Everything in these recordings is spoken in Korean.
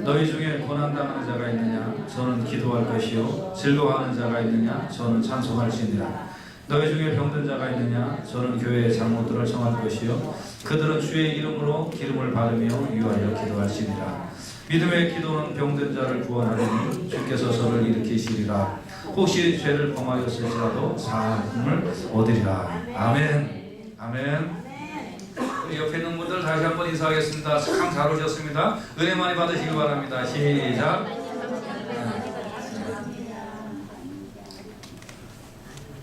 너희 중에 고난당하는 자가 있느냐? 저는 기도할 것이요. 즐거워하는 자가 있느냐? 저는 찬송할지니라. 너희 중에 병든 자가 있느냐? 저는 교회의 장로들을 청할 것이요. 그들은 주의 이름으로 기름을 바르며 위하여 기도할지니라. 믿음의 기도는 병든 자를 구원하리니 주께서 저를 일으키시리라. 혹시 죄를 범하였을지라도 사함을 얻으리라. 아멘. 아멘. 우리 옆에 있는 분들 다시 한번 인사하겠습니다. 참 잘 오셨습니다. 은혜 많이 받으시기 바랍니다. 시작.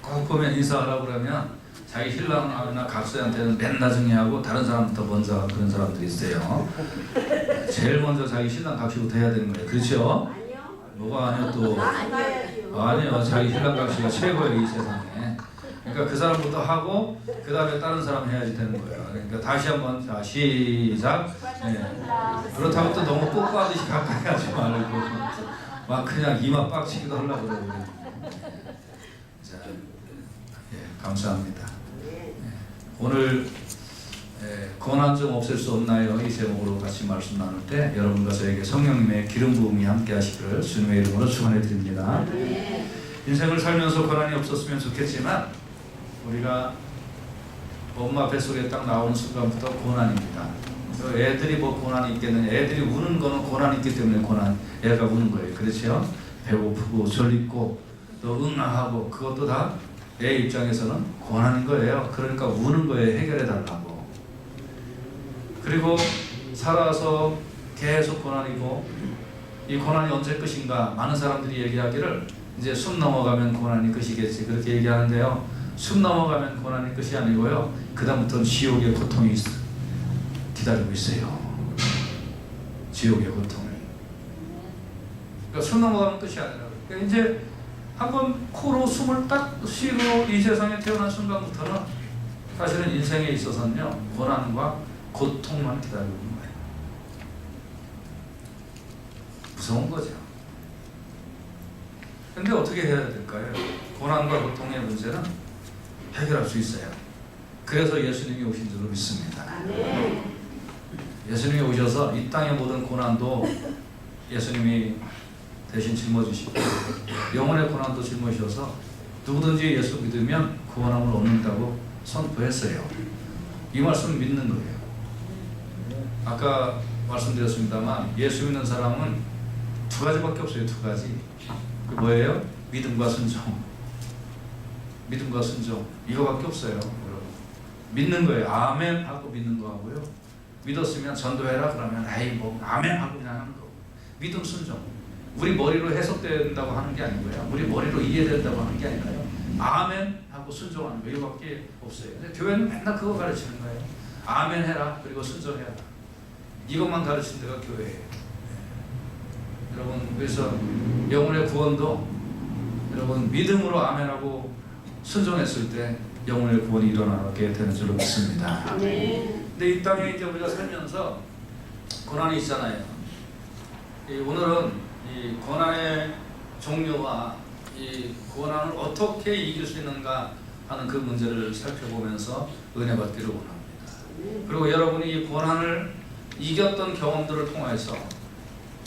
꼭 보면 인사하라고 그러면 자기 신랑이나 각서한테는 맨 나중에 하고 다른 사람부터 먼저 하는 그런 사람들이 있어요. 제일 먼저 자기 신랑 각시부터 해야 되는 거예요. 그렇죠? 뭐가 아니요 또 아니요 자기 신랑 각시가 최고예요 이 세상에. 그러니까 그 사람부터 하고 그 다음에 다른 사람 해야지 되는 거예요. 그러니까 다시 한번 자 시작. 그렇다고 또 너무 뽀뽀하듯이 가까이 하지 말고 막 그냥 이마 빡치기도 하려고 그러고. 자, 감사합니다. 오늘 고난 좀 없앨 수 없나요? 이 제목으로 같이 말씀 나눌 때 여러분과 저에게 성령님의 기름 부음이 함께 하시기를 주님의 이름으로 축원해 드립니다. 인생을 살면서 고난이 없었으면 좋겠지만 우리가 엄마 뱃속에 딱 나오는 순간부터 고난입니다. 애들이 뭐 고난이 있겠느냐? 애들이 우는 거는 고난이 있기 때문에 애가 우는 거예요. 그렇죠? 배고프고 졸립고 또 응아하고 그것도 다 애 입장에서는 고난인 거예요. 그러니까 우는 거예요. 해결해 달라고. 그리고 살아서 계속 고난이고 이 고난이 언제 끝인가? 많은 사람들이 얘기하기를 이제 숨 넘어가면 고난이 끝이겠지 그렇게 얘기하는데요. 숨 넘어가면 고난이 끝이 아니고요. 그 다음부터는 지옥의 고통이 기다리고 있어요. 지옥의 고통을. 그러니까 숨 넘어가면 끝이 아니라 그러니까 이제 한번 코로 숨을 딱 쉬고 이 세상에 태어난 순간부터는 사실은 인생에 있어서는요. 고난과 고통만 기다리고 있는 거예요. 무서운 거죠. 근데 어떻게 해야 될까요? 고난과 고통의 문제는 해결할 수 있어요. 그래서 예수님이 오신 줄로 믿습니다. 예수님이 오셔서 이 땅의 모든 고난도 예수님이 대신 짊어지시고 영혼의 고난도 짊어지셔서 누구든지 예수 믿으면 구원함을 얻는다고 선포했어요. 이 말씀 믿는 거예요. 아까 말씀드렸습니다만 예수 믿는 사람은 두 가지밖에 없어요. 두 가지. 그 뭐예요? 믿음과 순종. 믿음과 순종. 이거밖에 없어요. 여러분. 믿는 거예요. 아멘 하고 믿는 거 하고요. 믿었으면 전도해라 그러면 에이 뭐 아멘 하고 그냥 하는 거. 믿음 순종. 우리 머리로 해석된다고 하는 게 아니고요. 우리 머리로 이해된다고 하는 게 아니라요. 아멘 하고 순종하는 거 이거밖에 없어요. 근데 교회는 맨날 그거 가르치는 거예요. 아멘 해라 그리고 순종해라. 이것만 가르치는 데가 교회예요. 여러분 그래서 영혼의 구원도 여러분 믿음으로 아멘하고 순종했을 때 영혼의 구원이 일어나게 되는 줄로 믿습니다. 근데 이 땅에 이제 우리가 살면서 고난이 있잖아요. 오늘은 이 고난의 종류와 이 고난을 어떻게 이길 수 있는가 하는 그 문제를 살펴보면서 은혜 받기를 원합니다. 그리고 여러분이 이 고난을 이겼던 경험들을 통해서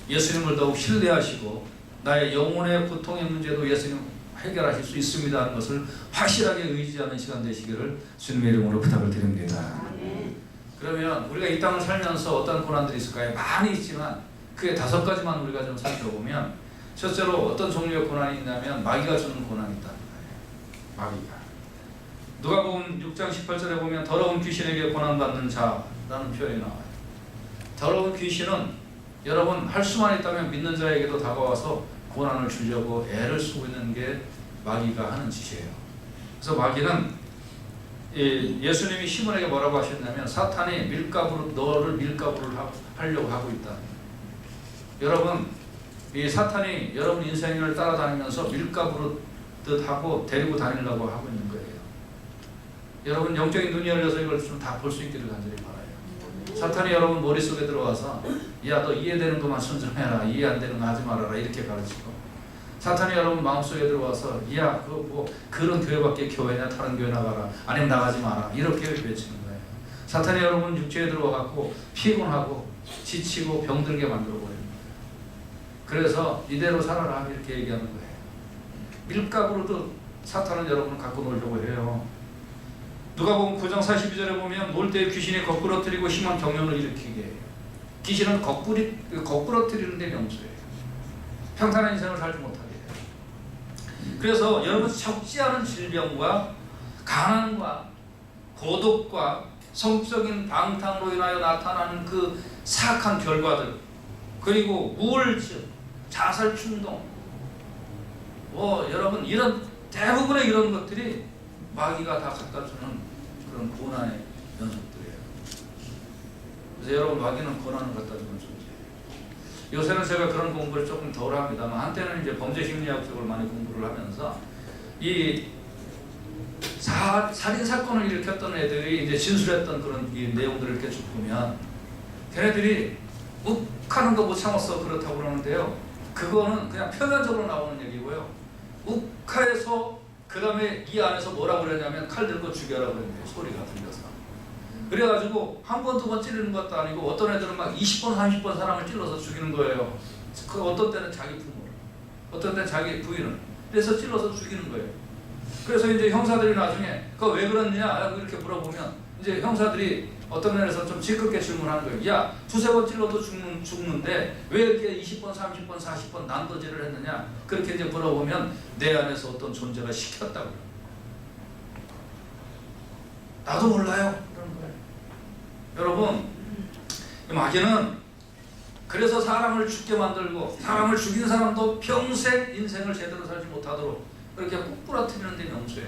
예수님을 더욱 신뢰하시고 나의 영혼의 고통의 문제도 예수님 해결하실 수 있습니다 하는 것을 확실하게 의지하는 시간 되시기를 주님의 이름으로 부탁을 드립니다. 그러면 우리가 이 땅을 살면서 어떤 고난들이 있을까요? 많이 있지만 그게 5가지만 우리가 좀 살펴보면 첫째로 어떤 종류의 고난이 있냐면 마귀가 주는 고난이 있다는 거예요. 마귀가. 누가복음 6장 18절에 보면 더러운 귀신에게 고난받는 자라는 표현이 나와요. 더러운 귀신은 여러분 할 수만 있다면 믿는 자에게도 다가와서 고난을 주려고 애를 쓰고 있는 게 마귀가 하는 짓이에요. 그래서 마귀는 예수님이 시몬에게 뭐라고 하셨냐면 사탄이 너를 밀가부를 하려고 하고 있다. 여러분 이 사탄이 여러분 인생을 따라다니면서 밀가부르듯 하고 데리고 다니려고 하고 있는 거예요. 여러분 영적인 눈이 열려서 이걸 좀 다 볼 수 있기를 간절히 바라요. 사탄이 여러분 머릿속에 들어와서 야 너 이해되는 것만 순종해라 이해 안 되는 거 하지 말아라 이렇게 가르치고 사탄이 여러분 마음속에 들어와서 야 그거 뭐 그런 교회밖에 교회냐 다른 교회 나가라 아니면 나가지 마라 이렇게 외치는 거예요. 사탄이 여러분 육체에 들어와갖고 피곤하고 지치고 병들게 만들어버립니다. 그래서 이대로 살아라 이렇게 얘기하는 거예요. 밀가루로도 사탄은 여러분을 갖고 놀려고 해요. 누가복음 9장 42절에 보면 놀 때 귀신이 거꾸러뜨리고 심한 경련을 일으키게 해요. 귀신은 거꾸러뜨리는 데 명수예요. 평탄한 인생을 살지 못하게 해요. 그래서 여러분 적지 않은 질병과 가난과 고독과 성적인 방탕으로 인하여 나타나는 그 사악한 결과들, 그리고 우울증, 자살 충동, 여러분 이런 대부분의 이런 것들이 마귀가 다 갖다 주는 그런 고난의 연속들이에요. 그래서 여러분 마귀는 고난을 갖다 주는 존재예요. 요새는 제가 그런 공부를 조금 덜 합니다만 한때는 이제 범죄 심리학 쪽을 많이 공부를 하면서 이 살인 사건을 일으켰던 애들이 이제 진술했던 그런 이 내용들을 이렇게 쭉 보면 걔네들이 욱하는 거 못 참았어 그렇다고 그러는데요. 그거는 그냥 표면적으로 나오는 얘기고요. 욱하에서 그 다음에 이 안에서 뭐라고 그러냐면 칼 들고 죽여라 그랬는데 소리가 들려서 그래가지고 한 번, 두 번 찌르는 것도 아니고 어떤 애들은 막 20번, 30번 사람을 찔러서 죽이는 거예요. 그 어떤 때는 자기 부모를, 어떤 때는 자기 부인을, 그래서 찔러서 죽이는 거예요. 그래서 이제 형사들이 나중에 그거 왜 그랬냐 이렇게 물어보면 이제 형사들이 어떤 면에서 좀 짓궂게 질문하는 거예요. 야, 두세 번 찔러도 죽는데 왜 이렇게 20번, 30번, 40번 난도질을 했느냐? 그렇게 이제 물어보면 내 안에서 어떤 존재가 시켰다고. 나도 몰라요. 그런 거예요. 여러분, 마귀는 그래서 사람을 죽게 만들고 사람을 죽인 사람도 평생 인생을 제대로 살지 못하도록 그렇게 꼬꾸라뜨리는 데 명수예요.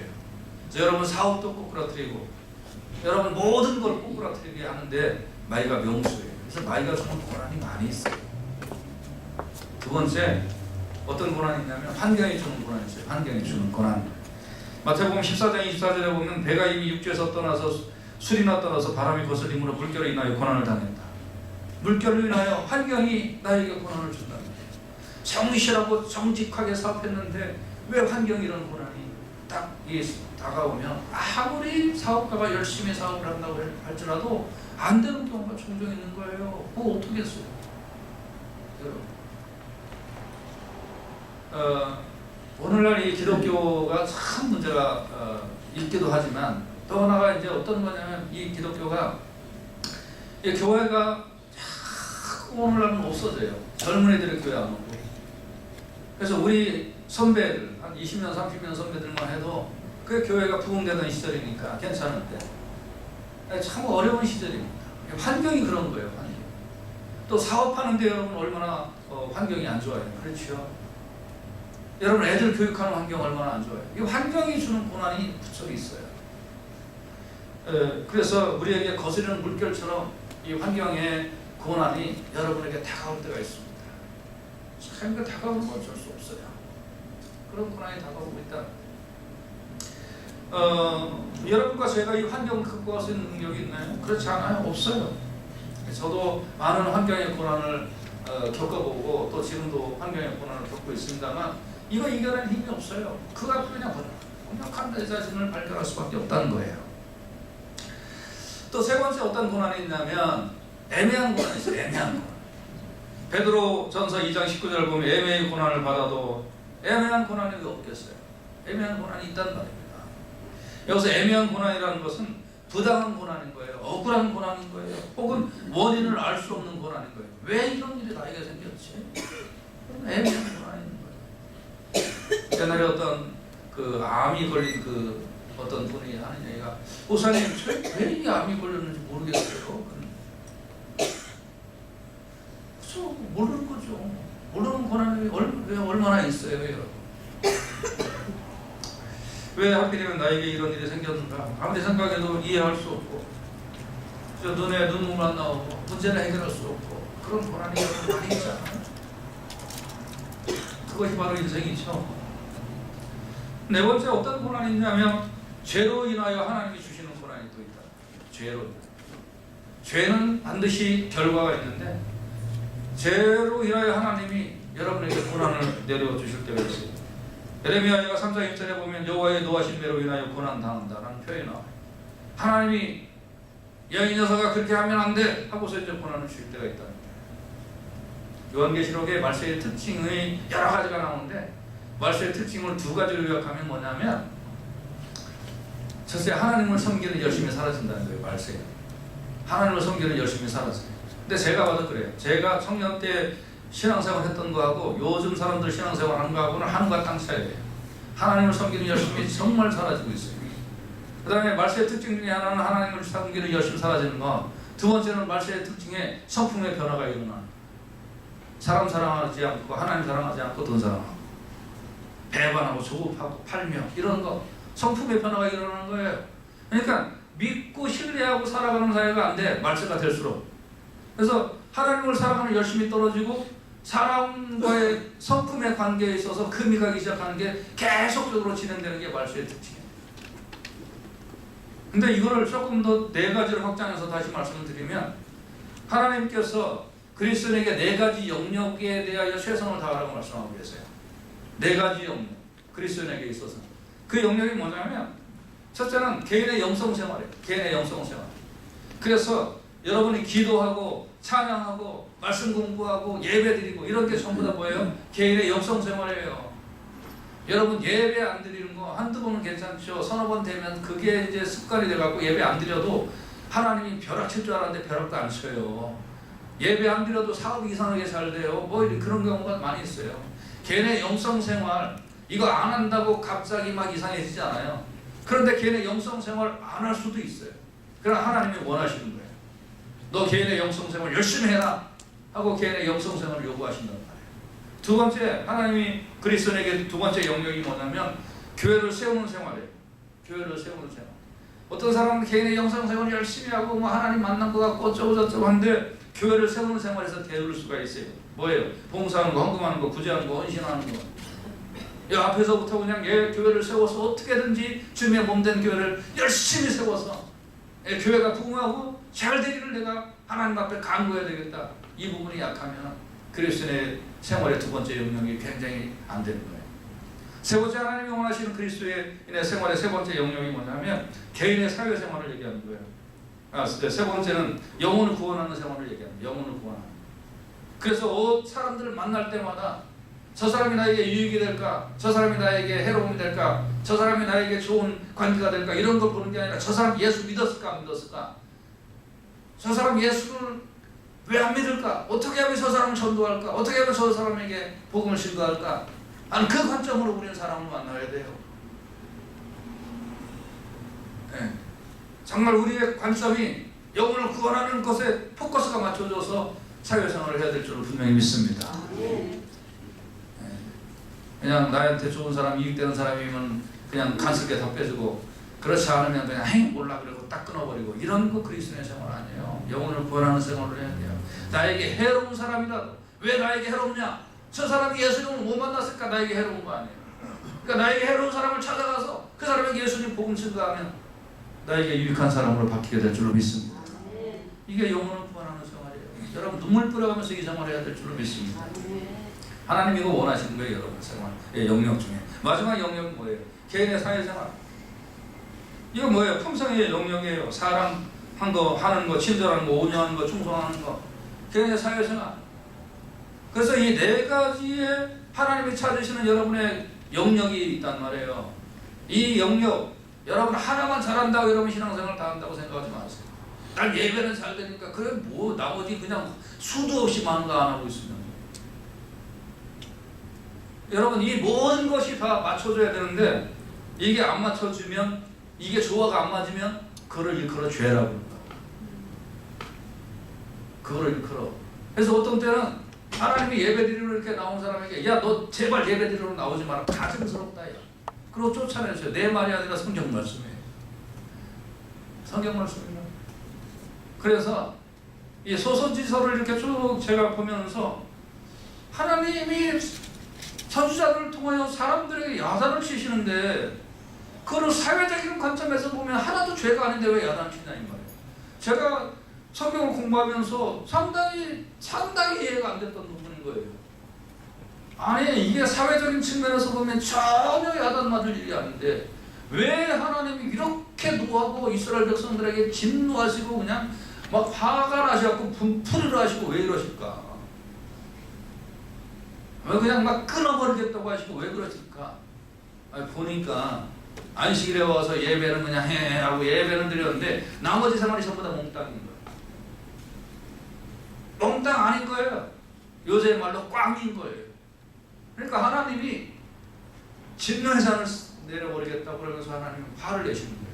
그래서 여러분 사업도 꼬꾸라뜨리고 여러분 모든 걸 꼬꾸라뜨리게 하는데 마귀가 명수예요. 그래서 마귀가 주는 고난이 많이 있어요. 두 번째 어떤 고난이 있냐면 환경이 주는 고난이 있어요. 환경이 주는 고난. 마태복음 14장 24절에 보면 배가 이미 육지에서 떠나서 술이나 떠나서 바람이 거슬림으로 물결로 인하여 고난을 당했다. 물결로 인하여 환경이 나에게 고난을 준다. 정실하고 정직하게 사업했는데 왜 환경이 이런 고난이 딱 다가오면 아무리 사업가가 열심히 사업을 한다고 할지라도 안 되는 경우가 종종 있는 거예요. 그거 어떻게 했어요? 오늘날 이 기독교가 참 문제가 있기도 하지만 또 하나가 이제 어떤 거냐면 이 기독교가 이 교회가 오늘날은 없어져요. 젊은 애들의 교회 안 오고. 그래서 우리 선배들 한 20년 30년 선배들만 해도 그 교회가 부흥되던 시절이니까 괜찮은데 참 어려운 시절입니다. 환경이 그런 거예요. 환경. 또 사업하는데 여러분 얼마나 환경이 안 좋아요. 그렇죠. 여러분 애들 교육하는 환경 얼마나 안 좋아요. 이 환경이 주는 고난이 부쩍 있어요. 그래서 우리에게 거스르는 물결처럼 이 환경의 고난이 여러분에게 다가올 때가 있습니다. 참 그 다가오는 건 어쩔 수 없어요. 그런 고난이 다가오고 있다. 여러분과 제가 이 환경을 극복할 수 있는 능력이 있나요? 그렇지 않아요. 없어요. 저도 많은 환경의 고난을 겪어보고 또 지금도 환경의 고난을 겪고 있습니다만 이거 이겨낼 힘이 없어요. 그 앞에 그냥 완벽한 내 자신을 발견할 수밖에 없다는 거예요. 또 세 번째 어떤 고난이 있냐면 애매한 고난이 있어요. 애매한 고난. 베드로 전서 2장 19절 보면 애매의 고난을 받아도 애매한 고난이 왜 없겠어요? 애매한 고난이 있단 말입니다. 여기서 애매한 고난이라는 것은 부당한 고난인 거예요. 억울한 고난인 거예요. 혹은 원인을 알 수 없는 고난인 거예요. 왜 이런 일이 나에게 생겼지? 애매한 고난인 거예요. 옛날에 어떤 그 암이 걸린 그 어떤 분이 하는 얘기가 목사님 왜 이 암이 걸렸는지 모르겠어요. 그렇죠. 모르는 거죠. 모르는 고난이 왜 얼마나 있어요, 여러분. 왜 하필이면 나에게 이런 일이 생겼는가? 아무리 생각해도 이해할 수 없고 저 눈에 눈물만 나오고 문제를 해결할 수 없고 그런 고난이 많이 있잖아요. 그것이 바로 인생이죠. 네 번째 어떤 고난이 있냐면 죄로 인하여 하나님이 주시는 고난이 또 있다. 죄로. 죄는 반드시 결과가 있는데 죄로 인하여 하나님이 여러분에게 고난을 내려주실 때가 있어요. 예레미야가 3장 1절에 보면 여호와의 노하신 대로 인하여 고난당한다라는 표현이 나와요. 하나님이 야 이 녀석아 그렇게 하면 안 돼 하고서 이제 고난을 주실 때가 있다. 요한계시록에 말세의 특징의 여러 가지가 나오는데 말세의 특징을 두 가지로 요약하면 뭐냐면 첫째 하나님을 섬기는 열심히 살아진다는 거예요. 말세에 하나님을 섬기는 열심히 살아져요. 근데 제가 봐도 그래요. 제가 청년 때 신앙생활 했던 거하고 요즘 사람들 신앙생활 하는 거하고는 하늘과 땅 차이예요. 하나님을 섬기는 열심이 정말 사라지고 있어요. 그 다음에 말세의 특징 중에 하나는 하나님을 섬기는 열심히 사라지는 거. 두 번째는 말세의 특징에 성품의 변화가 일어나는, 사람 사랑하지 않고 하나님 사랑하지 않고 돈 사랑하고 배반하고 조급하고 팔며 이런 거, 성품의 변화가 일어나는 거예요. 그러니까 믿고 신뢰하고 살아가는 사회가 안 돼, 말세가 될수록. 그래서 하나님을 사랑하는 열심이 떨어지고 사람과의 성품의 관계에 있어서 금이 가기 시작하는 게 계속적으로 진행되는 게 말세의 특징이에요. 근데 이거를 조금 더 네 가지로 확장해서 다시 말씀을 드리면, 하나님께서 그리스도인에게 네 가지 영역에 대하여 최선을 다하라고 말씀하고 계세요. 네 가지 영역, 그리스도인에게 있어서. 그 영역이 뭐냐면 첫째는 개인의 영성 생활이에요. 개인의 영성 생활. 그래서 여러분이 기도하고 찬양하고 말씀 공부하고 예배드리고 이런 게 전부 다 뭐예요? 개인의 영성 생활이에요. 여러분 예배 안 드리는 거 한두 번은 괜찮죠. 서너 번 되면 그게 이제 습관이 돼갖고 예배 안 드려도 하나님이 벼락 칠 줄 알았는데 벼락도 안 쳐요. 예배 안 드려도 사업이 이상하게 잘 돼요. 뭐 그런 경우가 많이 있어요. 개인의 영성 생활 이거 안 한다고 갑자기 막 이상해지지 않아요. 그런데 개인의 영성 생활 안 할 수도 있어요. 그러나 하나님이 원하시는 거예요. 너 개인의 영성 생활 열심히 해라 하고 개인의 영성 생활을 요구하신단 말이에요. 두 번째, 하나님이 그리스도인에게 두 번째 영역이 뭐냐면 교회를 세우는 생활이에요. 교회를 세우는 생활. 어떤 사람은 개인의 영성 생활을 열심히 하고 뭐 하나님 만난 것 같고 어쩌고 저쩌고 하는데 교회를 세우는 생활에서 게으를 수가 있어요. 뭐예요? 봉사하는 거, 헌금하는 거, 구제하는 거, 헌신하는 거. 이 앞에서부터 그냥 교회를 세워서 어떻게든지 주님의 몸된 교회를 열심히 세워서 교회가 부흥하고 잘 되기를 내가 하나님 앞에 간구해야 되겠다. 이 부분이 약하면 그리스도인의 생활의 두 번째 영역이 굉장히 안 되는 거예요. 세 번째, 하나님이 원하시는 그리스도인의 생활의 세 번째 영역이 뭐냐면 개인의 사회생활을 얘기하는 거예요. 세 번째는 영혼을 구원하는 생활을 얘기합니다. 영혼을 구원하는. 그래서 사람들을 만날 때마다 저 사람이 나에게 유익이 될까? 저 사람이 나에게 해로움이 될까? 저 사람이 나에게 좋은 관계가 될까? 이런 걸 보는 게 아니라 저 사람 예수 믿었을까? 안 믿었을까? 저 사람 예수를 왜 안 믿을까? 어떻게 하면 저 사람을 전도할까? 어떻게 하면 저 사람에게 복음을 증거할까? 아니 그 관점으로 우리는 사람을 만나야 돼요. 네. 정말 우리의 관점이 영혼을 구원하는 것에 포커스가 맞춰져서 사회생활을 해야 될 줄을 분명히 믿습니다. 그냥 나한테 좋은 사람, 이익되는 사람이면 그냥 간섭게 다 빼주고 그렇지 않으면 그냥 헤이 몰라 그러고 딱 끊어버리고 이런 거 그리스도의 생활 아니에요. 영혼을 구원하는 생활을 해야 돼요. 나에게 해로운 사람이라도 왜 나에게 해롭냐? 저 사람이 예수님을 못 만났을까? 나에게 해로운 거 아니에요. 그러니까 나에게 해로운 사람을 찾아가서 그 사람에게 예수님 복음 증거하면 나에게 유익한 사람으로 바뀌게 될 줄로 믿습니다. 이게 영혼을 구원하는 생활이에요. 여러분 눈물 뿌려가면서 이 생활을 해야 될 줄로 믿습니다. 하나님 이거 원하시는 거예요. 여러분 생활 영역 중에 마지막 영역은 뭐예요? 개인의 사회생활. 이거 뭐예요? 평생의 영역이에요. 사랑한 거, 하는 거, 친절하는 거, 온유하는 거, 충성하는 거. 개인의 사회생활. 그래서 이 네 가지의 하나님이 찾으시는 여러분의 영역이 있단 말이에요. 이 영역, 여러분 하나만 잘한다고 여러분 신앙생활 다 한다고 생각하지 마세요. 난 예배는 잘 되니까 그래 뭐 나머지 그냥 수도 없이 많은 거 안 하고 있으면. 여러분 이 모든 것이 다 맞춰줘야 되는데 이게 안 맞춰주면 이게 조화가 안 맞으면 그걸 일컬어 죄라고 합니다. 그걸 일컬어. 그래서 어떤 때는 하나님이 예배드리러 이렇게 나온 사람에게 야 너 제발 예배드리러 나오지 마라. 가증스럽다. 야. 그러고 쫓아내세요. 내 말이 아니라 성경 말씀이에요. 성경 말씀입니다. 그래서 이 소선지서를 이렇게 쭉 제가 보면서 하나님이 선지자들을 통하여 사람들에게 야단을 치시는데 그걸 사회적인 관점에서 보면 하나도 죄가 아닌데 왜 야단을 치냐 이 말이에요. 제가 성경을 공부하면서 상당히 이해가 안 됐던 부분인 거예요. 아니 이게 사회적인 측면에서 보면 전혀 야단 맞을 일이 아닌데 왜 하나님이 이렇게 노하고 이스라엘 백성들에게 진노하시고 그냥 막 화가 나셔갖고 분풀이를 하시고 왜 이러실까? 왜 그냥 막 끊어버리겠다고 하시고 왜 그러실까? 아니, 보니까 안식일에 와서 예배는 그냥 해 하고 예배는 드렸는데 나머지 생활이 전부 다 몽땅인 거예요. 몽땅 아닌 거예요. 요새 말로 꽝인 거예요. 그러니까 하나님이 진노의 산을 내려버리겠다고 그러면서 하나님은 화를 내시는 거예요.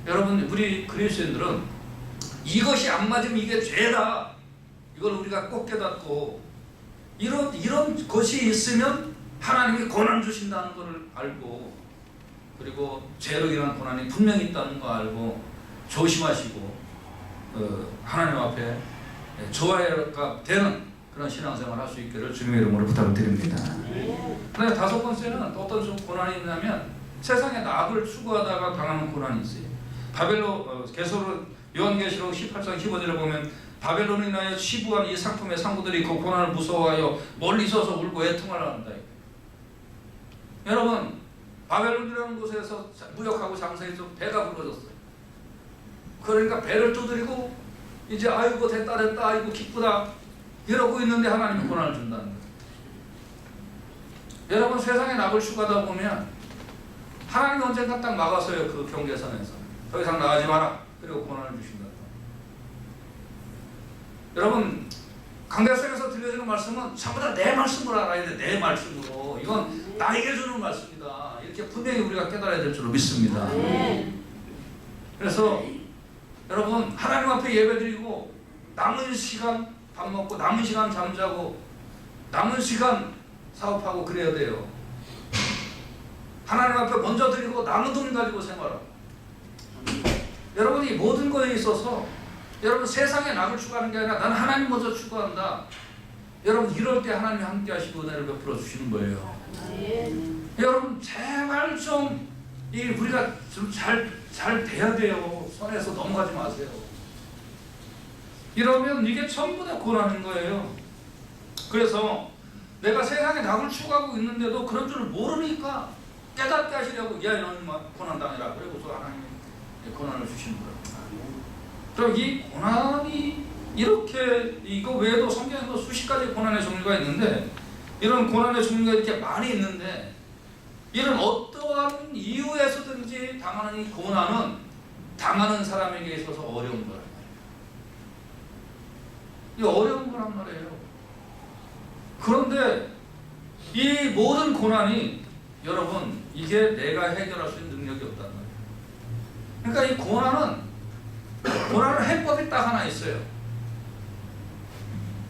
여러분, 우리 그리스도인들은 이것이 안 맞으면 이게 죄다, 이걸 우리가 꼭 깨닫고 이런 것이 있으면 하나님이 고난 주신다는 것을 알고, 그리고 죄로 인한 고난이 분명히 있다는 거 알고 조심하시고 하나님 앞에 조화가 되는 그런 신앙생활 할 수 있기를 주님의 이름으로 부탁을 드립니다. 그런데 다섯 번째는 어떤 고난이 있냐면 세상에 낙을 추구하다가 당하는 고난이 있어요. 요한계시록 18장 15절에 보면 바벨론에 인하여 치부한 이 상품의 상부들이 그 고난을 무서워하여 멀리 서서 울고 애통을 한다. 여러분, 바벨론이라는 곳에서 무역하고 장사해서 배가 부러졌어요. 그러니까 배를 두드리고 이제 아이고 됐다 아이고 기쁘다 이러고 있는데 하나님이 고난을 준다는 거예요. 여러분, 세상에 낙을 추구하다 보면 하나님이 언젠가 딱 막아서요. 그 경계선에서 더 이상 나가지 마라. 그리고 고난을 주신다. 여러분, 강대상에서 들려주는 말씀은 전부 다 내 말씀으로 알아야 돼. 내 말씀으로. 이건 나에게 주는 말씀이다. 이렇게 분명히 우리가 깨달아야 될 줄로 믿습니다. 그래서 여러분, 하나님 앞에 예배드리고 남은 시간 밥 먹고 남은 시간 잠자고 남은 시간 사업하고 그래야 돼요. 하나님 앞에 먼저 드리고 남은 돈 가지고 생활하고. 여러분이 모든 거에 있어서 여러분 세상에 낙을 추구하는 게 아니라 나는 하나님 먼저 추구한다. 여러분, 이럴 때 하나님이 함께 하시고 은혜를 베풀어 주시는 거예요. 여러분, 제발 좀 우리가 좀 잘 돼야 돼요. 손에서 넘어가지 마세요. 이러면 이게 전부 다 고난인 거예요. 그래서 내가 세상에 낙을 추구하고 있는데도 그런 줄 모르니까 깨닫게 하시려고 야 너는 고난 당해라. 그리고서 하나님이 고난을 주시는 거예요. 그럼 이 고난이 이렇게 이거 외에도 성경에도 수십 가지 고난의 종류가 있는데 이런 고난의 종류가 이렇게 많이 있는데 이런 어떠한 이유에서든지 당하는 이 고난은 당하는 사람에게 있어서 어려운 거란 말이에요. 이 어려운 거란 말이에요. 그런데 이 모든 고난이 여러분 이게 내가 해결할 수 있는 능력이 없단 말이에요. 그러니까 이 고난은 해법이 딱 하나 있어요.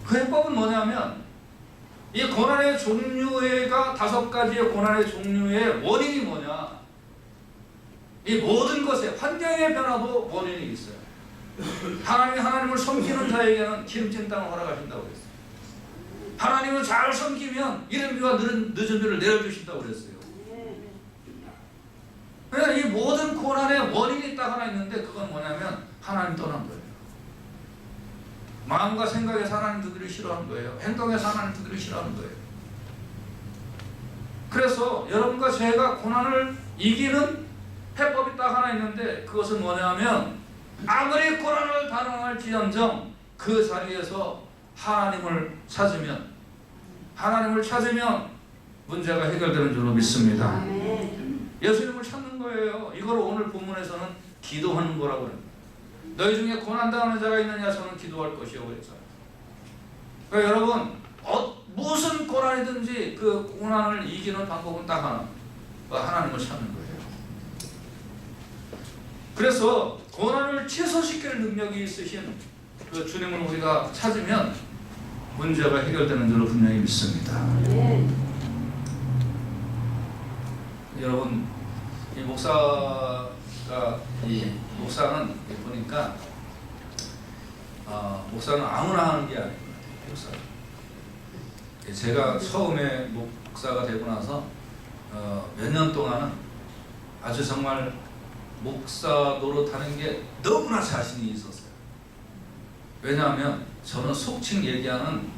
그 해법은 뭐냐면 이 고난의 종류가 다섯 가지의 고난의 종류의 원인이 뭐냐? 이 모든 것에 환경의 변화도 원인이 있어요. 하나님을 섬기는 자에게는 기름진 땅을 허락하신다고 그랬어요. 하나님을 잘 섬기면 이른 비와 늦은 비를 내려주신다고 그랬어요. 그러니까 이 모든 고난의 원인이 딱 하나 있는데 그건 뭐냐면 하나님 떠난 거예요. 마음과 생각에서 하나님 두기를 싫어하는 거예요. 행동에서 하나님 두기를 싫어하는 거예요. 그래서 여러분과 제가 고난을 이기는 해법이 딱 하나 있는데 그것은 뭐냐면 아무리 고난을 당할지언정 그 자리에서 하나님을 찾으면 문제가 해결되는 줄로 믿습니다. 예수님을 찾는 거예요. 이걸 오늘 본문에서는 기도하는 거라고 합니다. 너희 중에 고난당하는 자가 있느냐? 저는 기도할 것이요 그랬잖아요. 그러니까 여러분 무슨 고난이든지 그 고난을 이기는 방법은 딱 하나, 하나님을 찾는 거예요. 그래서 고난을 취소시킬 능력이 있으신 그 주님을 우리가 찾으면 문제가 해결되는 줄로 분명히 믿습니다. 여러분, 이 목사는 보니까 목사는 아무나 하는 게 아닌 것 같아요. 목사는. 제가 처음에 목사가 되고 나서 몇 년 동안은 아주 정말 목사 노릇하는 게 너무나 자신이 있었어요. 왜냐하면 저는 속칭 얘기하는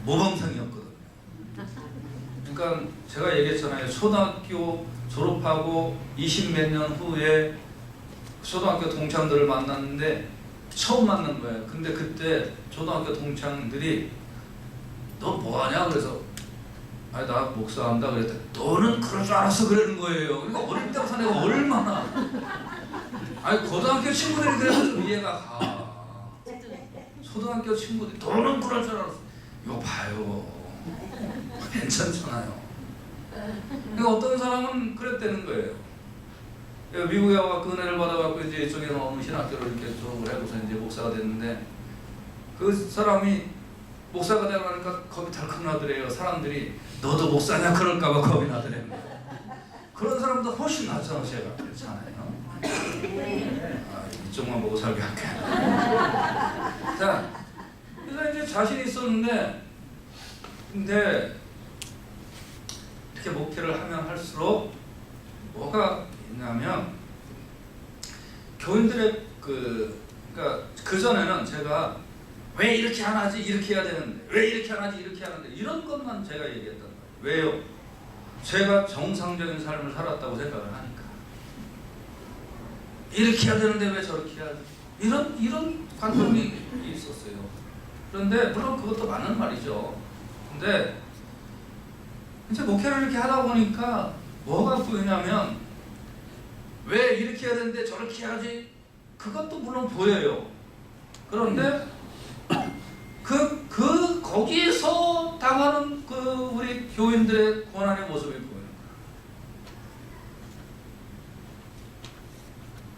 모범생이었거든요. 그러니까 제가 얘기했잖아요. 초등학교 졸업하고 20몇 년 후에 초등학교 동창들을 만났는데 처음 만난 거예요. 근데 그때 초등학교 동창들이 너 뭐하냐? 그래서 아니 나 목사한다 그랬더니 너는 그럴 줄 알았어 그러는 거예요. 그러니까 어릴 때부터 내가 얼마나 아니 고등학교 친구들이 그래서 좀 이해가 가. 초등학교 친구들이 너는 그럴 줄 알았어. 이거 봐요. 괜찮잖아요. 그러니까 어떤 사람은 그랬다는 거예요. 미국에 와서 은혜를 받아갖고 이제 이쪽에 나오는 신학교를 이렇게 졸업을 하고서 이제 목사가 됐는데 그 사람이 목사가 되고 나니까 겁이 덜컥 나더래요. 사람들이 너도 목사냐 그럴까봐 겁이 나더래요. 그런 사람도 훨씬 낫잖아. 제가 그렇잖아요. 이쪽만 보고 살게 할게. 자, 그래서 이제 자신이 있었는데 근데 이렇게 목회를 하면 할수록 뭐가 있냐면 교인들의 그러니까 그전에는 제가 왜 이렇게 안 하지 이렇게 해야 되는데 왜 이렇게 안 하지 이렇게 하는데 이런 것만 제가 얘기했단 말이에요. 왜요? 제가 정상적인 삶을 살았다고 생각을 하니까 이렇게 해야 되는데 왜 저렇게 해야 돼? 이런 관점이 있었어요. 그런데 물론 그것도 맞는 말이죠. 근데 이제 목회를 이렇게 하다 보니까 뭐가 보이냐면 왜 이렇게 해야 되는데 저렇게 해야지 그것도 물론 보여요. 그런데 거기에서 당하는 우리 교인들의 고난의 모습이 보여요.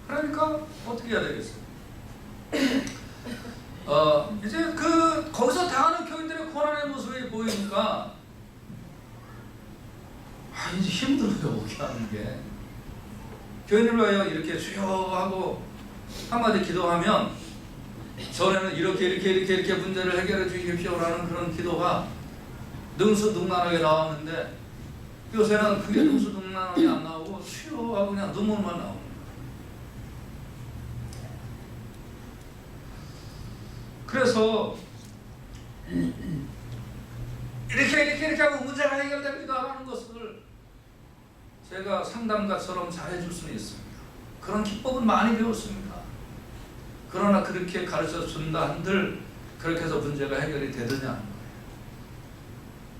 그러니까 어떻게 해야 되겠어요? 이제 거기서 당하는 교인들의 고난의 모습이 보이니까 이제 힘들어요. 목회하는 게. 교인을 위하여 이렇게 주여 하고 한마디 기도하면 전에는 이렇게 문제를 해결해 주십시오라는 그런 기도가 능수능란하게 나왔는데 요새는 그게 능수능란하게 안 나오고 주여 하고 그냥 눈물만 나옵니다. 그래서 이렇게 하고 문제가 해결됩니다 하는 것을 제가 상담가처럼 잘해줄 수는 있습니다. 그런 기법은 많이 배웠습니다. 그러나 그렇게 가르쳐 준다 한들 그렇게 해서 문제가 해결이 되느냐?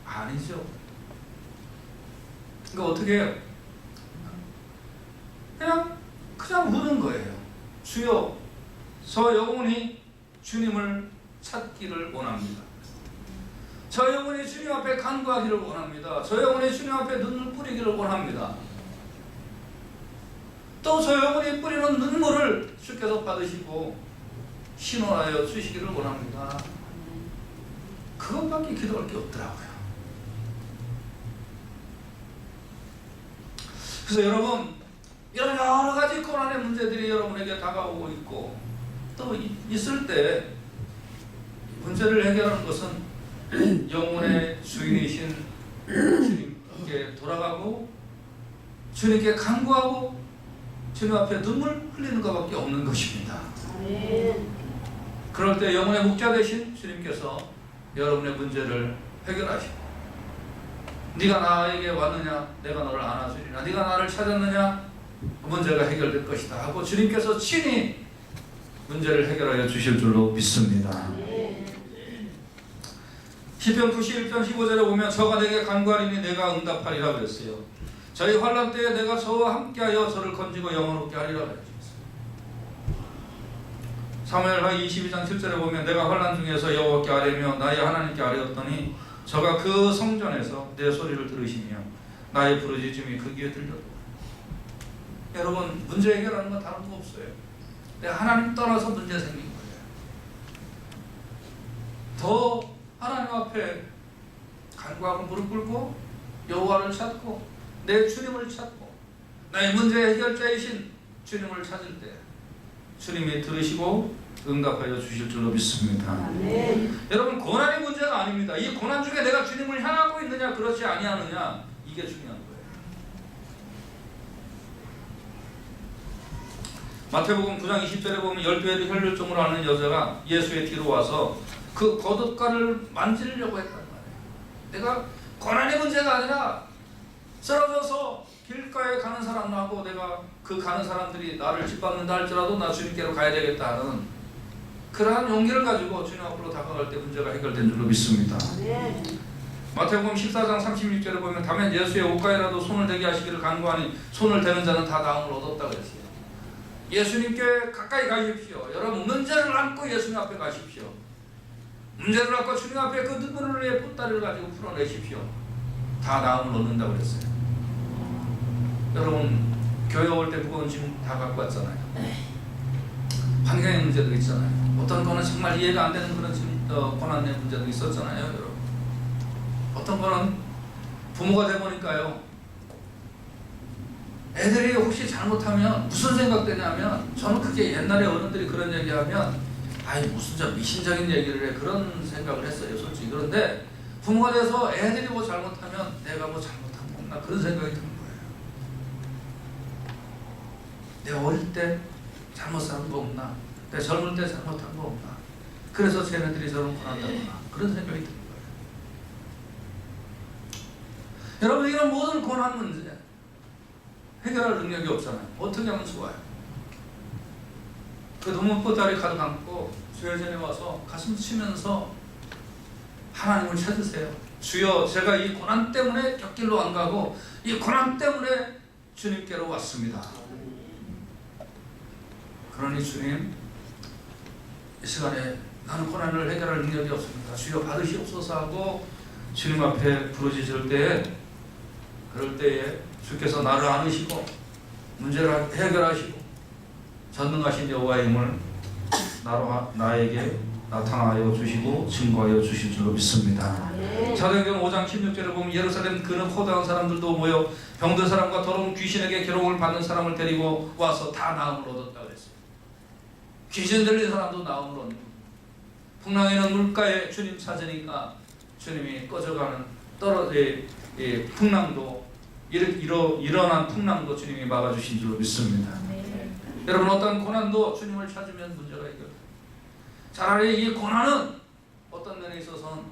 아니죠. 그러니까 어떻게 해요? 그냥 우는 거예요. 주여, 저 영혼이 주님을 찾기를 원합니다. 저 영혼이 주님 앞에 간구하기를 원합니다. 저 영혼이 주님 앞에 눈물 뿌리기를 원합니다. 또 저 영혼이 뿌리는 눈물을 주께서 받으시고 신원하여 주시기를 원합니다. 그것밖에 기도할 게 없더라고요. 그래서 여러분, 이런 여러 가지 고난의 문제들이 여러분에게 다가오고 있고 또 있을 때 문제를 해결하는 것은 영혼의 주인이신 주님께 돌아가고 주님께 간구하고 주님 앞에 눈물 흘리는 것밖에 없는 것입니다. 그럴 때 영혼의 목자 되신 주님께서 여러분의 문제를 해결하시고 네가 나에게 왔느냐 내가 너를 안아주리라 네가 나를 찾았느냐 문제가 해결될 것이다 하고 주님께서 친히 문제를 해결하여 주실 줄로 믿습니다. 시편 91편 15절에 보면 저가 내게 간구하리니 내가 응답하리라 그랬어요. 저희 환난 때에 내가 저와 함께하여 저를 건지고 영원롭게 하리라 그랬어요. 사무엘하 22장 7절에 보면 내가 환난 중에서 여호와께 아뢰며 나의 하나님께 아뢰었더니 저가 그 성전에서 내 소리를 들으시며 나의 부르짖음이 그 귀에 들렸다. 여러분 문제 해결하는 건 다른 거 없어요. 내가 하나님 떠나서 문제 생긴 거예요. 더 하나님 앞에 간구하고 무릎 꿇고 여호와를 찾고 내 주님을 찾고 나의 문제 해결자이신 주님을 찾을 때 주님이 들으시고 응답하여 주실 줄로 믿습니다. 아멘. 여러분 고난이 문제가 아닙니다. 이 고난 중에 내가 주님을 향하고 있느냐 그렇지 아니하느냐 이게 중요한 거예요. 마태복음 9장 20절에 보면 12회도 혈류증으로 앓는 여자가 예수의 뒤로 와서 그 겉옷가를 만지려고 했단 말이에요. 내가 고난의 문제가 아니라 쓰러져서 길가에 가는 사람하고 내가 그 가는 사람들이 나를 짓밟는다 할지라도 나 주님께로 가야 되겠다 하는 그러한 용기를 가지고 주님 앞으로 다가갈 때 문제가 해결된 줄로 믿습니다. 마태복음 14장 36절에 보면 다만 예수의 옷가에라도 손을 대게 하시기를 간구하니 손을 대는 자는 다 나음을 얻었다 그랬어요. 예수님께 가까이 가십시오. 여러분 문제를 안고 예수님 앞에 가십시오. 문제를 안고 주님 앞에 그 눈물의 보따리를 가지고 풀어내십시오. 다 나음을 얻는다고 그랬어요. 여러분 교회 올 때 무거운 짐 다 갖고 왔잖아요. 환경의 문제도 있잖아요. 어떤 거는 정말 이해가 안 되는 그런 고난의 문제도 있었잖아요. 여러분 어떤 거는 부모가 돼보니까요, 애들이 혹시 잘못하면 무슨 생각되냐면, 저는 그게 옛날에 어른들이 그런 얘기하면 아이 무슨 저 미신적인 얘기를 해 그런 생각을 했어요 솔직히. 그런데 부모가 돼서 애들이 뭐 잘못하면 내가 뭐 잘못한 거 없나 그런 생각이 드는 거예요. 내가 어릴 때 잘못 산 거 없나, 내가 젊을 때 잘못한 거 없나, 그래서 쟤네들이 저런 고난다구나 그런 생각이 드는 거예요. 여러분 이런 모든 고난 문제 해결할 능력이 없잖아요. 어떻게 하면 좋아요? 그 눈물보따리 가득 안고 주여 전에 와서 가슴 치면서 하나님을 찾으세요. 주여 제가 이 고난 때문에 곁길로 안 가고 이 고난 때문에 주님께로 왔습니다. 그러니 주님 이 시간에 나는 고난을 해결할 능력이 없습니다. 주여 받으시옵소서 하고 주님 앞에 부르짖을 때에, 그럴 때에 주께서 나를 안으시고 문제를 해결하시고 전능하신 여호와의 힘을 나에게 나타나여 주시고 증거하여 주실 줄로 믿습니다. 사도행전 5장 16절에 보면 예루살렘 근업 호당한 사람들도 모여 병든 사람과 더러운 귀신에게 괴로움을 받는 사람을 데리고 와서 다 나음을 얻었다 그랬어요. 귀신 들린 사람도 나음을 얻는, 풍랑에는 물가에 주님 찾으니까 주님이 꺼져가는 떨어진 풍랑도 일어난 풍랑도 주님이 막아주신 줄로 믿습니다. 여러분 어떤 고난도 주님을 찾으면 문제가 해결돼요. 차라리 이 고난은 어떤 면에 있어서는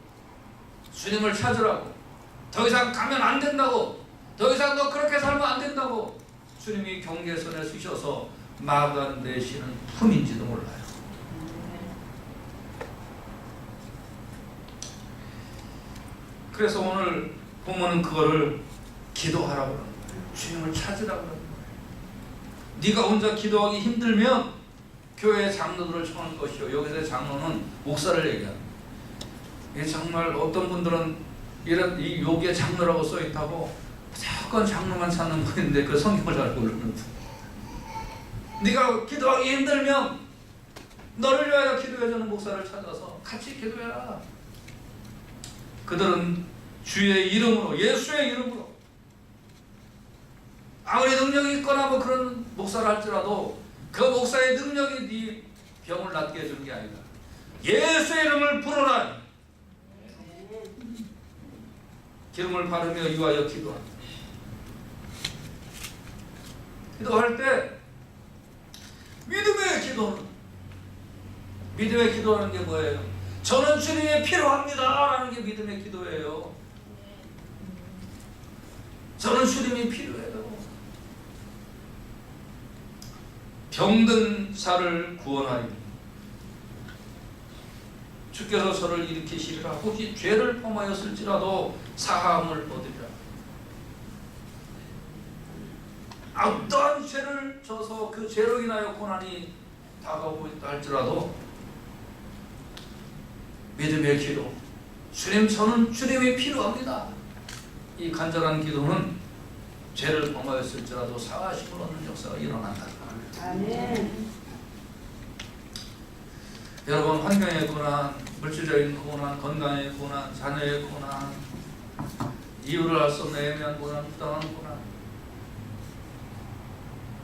주님을 찾으라고, 더 이상 가면 안 된다고, 더 이상 너 그렇게 살면 안 된다고 주님이 경계선에 쓰셔서 막아내시는 품인지도 몰라요. 그래서 오늘 보면은 그거를 기도하라고 그러는 거예요. 주님을 찾으라고 그러는 거예요. 네가 혼자 기도하기 힘들면 교회 장로들을 청할 것이요. 여기서 장로는 목사를 얘기합니다. 이게 정말 어떤 분들은 이 여기에 장로라고 써 있다고 무조건 장로만 찾는 분인데 그 성경을 잘 모르는 분. 네가 기도하기 힘들면 너를 위하여 기도해주는 목사를 찾아서 같이 기도해라. 그들은 주의 이름으로, 예수의 이름으로, 아무리 능력이 있거나 뭐 그런 목사를 할지라도 그 목사의 능력이 네 병을 낫게 해주는 게 아니다. 예수의 이름을 부르라. 기름을 바르며 위하여 기도한다. 기도할 때 믿음의 기도하는 게 뭐예요? 저는 주님이 필요합니다 라는 게 믿음의 기도예요. 저는 주님이 필요해요. 병든 자를 구원하리니 주께서 저를 일으키시리라. 혹시 죄를 범하였을지라도 사함을 얻으리라. 어떠한 죄를 져서 그 죄로 인하여 고난이 다가오고 있다 할지라도 믿음의 기도, 주님 저는 주님이 필요합니다. 이 간절한 기도는 죄를 범하였을지라도 사하심을 얻는 역사가 일어난다. 아멘. 여러분 환경의 고난, 물질적인 고난, 건강의 고난, 자녀의 고난, 이유를 알 수 없는 애매한 고난, 부당한 고난,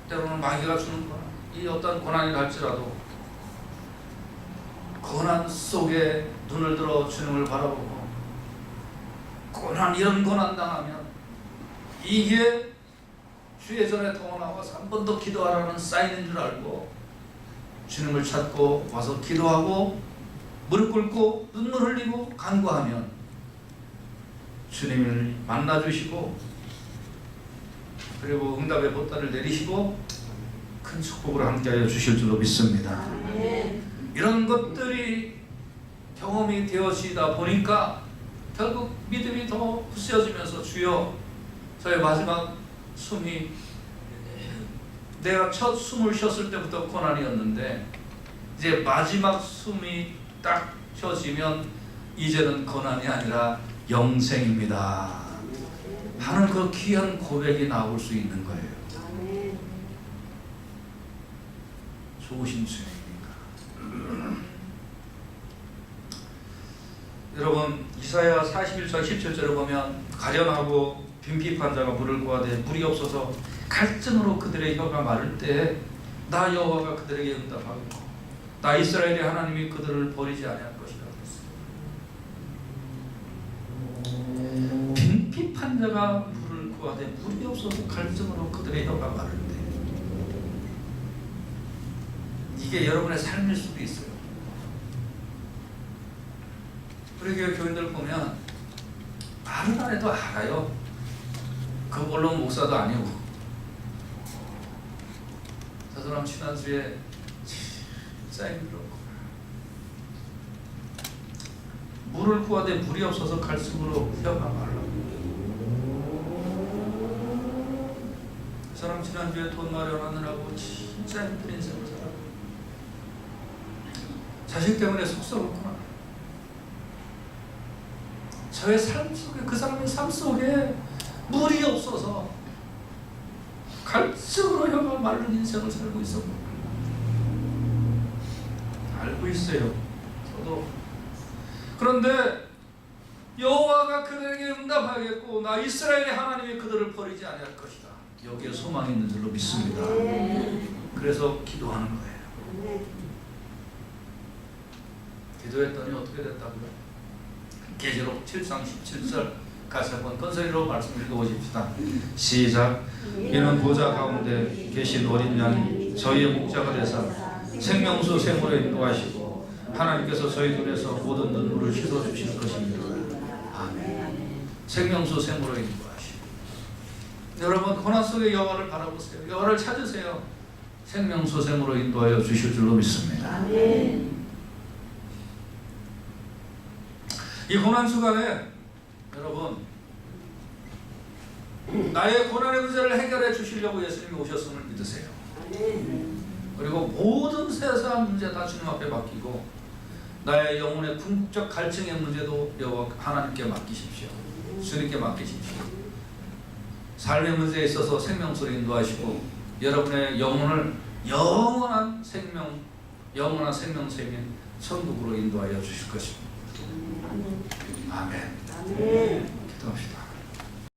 때로는 마귀가 주는 고난, 이 어떤 고난이 갈지라도 고난 속에 눈을 들어 주님을 바라보고 이런 고난 당하면 이게 주의 전에 더 나와서 한 번 더 기도하라는 사인인 줄 알고 주님을 찾고 와서 기도하고 무릎 꿇고 눈물 흘리고 간구하면 주님을 만나주시고 그리고 응답의 보따리를 내리시고 큰 축복을 함께하여 주실 줄로 믿습니다. 이런 것들이 경험이 되어지다 보니까 결국 믿음이 더 부서지면서 주여 저의 마지막 숨이 내가 첫 숨을 쉬었을 때부터 고난이었는데 이제 마지막 숨이 딱 쉬어지면 이제는 고난이 아니라 영생입니다 하는 그 귀한 고백이 나올 수 있는 거예요. 좋으신 주님입니까? 여러분 이사야 41장 17절에 보면 가련하고 빈핍한 자가 물을 구하되 물이 없어서 갈증으로 그들의 혀가 마를 때 나 여호와가 그들에게 응답하겠고 나 이스라엘의 하나님이 그들을 버리지 아니할 것이라 그랬어요. 빈핍한 자가 물을 구하되 물이 없어서 갈증으로 그들의 혀가 마를 때 이게 여러분의 삶일 수도 있어요. 우리 교회 교인들 보면 말을 안 해도 알아요. 그 물론 목사도 아니고 저 사람 지난주에 진짜 힘들었고 물을 구하되 물이 없어서 갈증으로 혀가 말라. 그 사람 지난주에 돈 마련하느라고 진짜 힘든 인생을 살아. 자식 때문에 속썩었구나. 저의 삶 속에 그 사람의 삶 속에 물이 없어서 갈증으로 혀가 마른 인생을 살고 있었고 알고 있어요. 저도. 그런데 여호와가 그들에게 응답하겠고 나 이스라엘의 하나님이 그들을 버리지 아니할 것이다. 여기에 소망이 있는 줄로 믿습니다. 그래서 기도하는 거예요. 기도했더니 어떻게 됐다고요? 계시록 7장 17절 같이 한번 건설이로 말씀 읽어보십시다. 시작. 이는 보좌 가운데 계신 어린 양이 저희의 목자가 되사 생명수 샘으로 인도하시고 하나님께서 저희 눈에서 모든 눈물을 씻어주실 것입니다. 아멘. 생명수 샘으로 인도하시고 여러분 고난 속의 여호와를 바라보세요. 여호와를 찾으세요. 생명수 샘으로 인도하여 주실 줄로 믿습니다. 아멘. 이 고난 주간에 여러분 나의 고난의 문제를 해결해 주시려고 예수님이 오셨음을 믿으세요. 그리고 모든 세상 문제 다 주님 앞에 맡기고 나의 영혼의 궁극적 갈증의 문제도 여호와 하나님께 맡기십시오. 주님께 맡기십시오. 삶의 문제에 있어서 생명수로 인도하시고 여러분의 영혼을 영원한 생명샘인 천국으로 인도하여 주실 것입니다. 아멘. 기도합시다.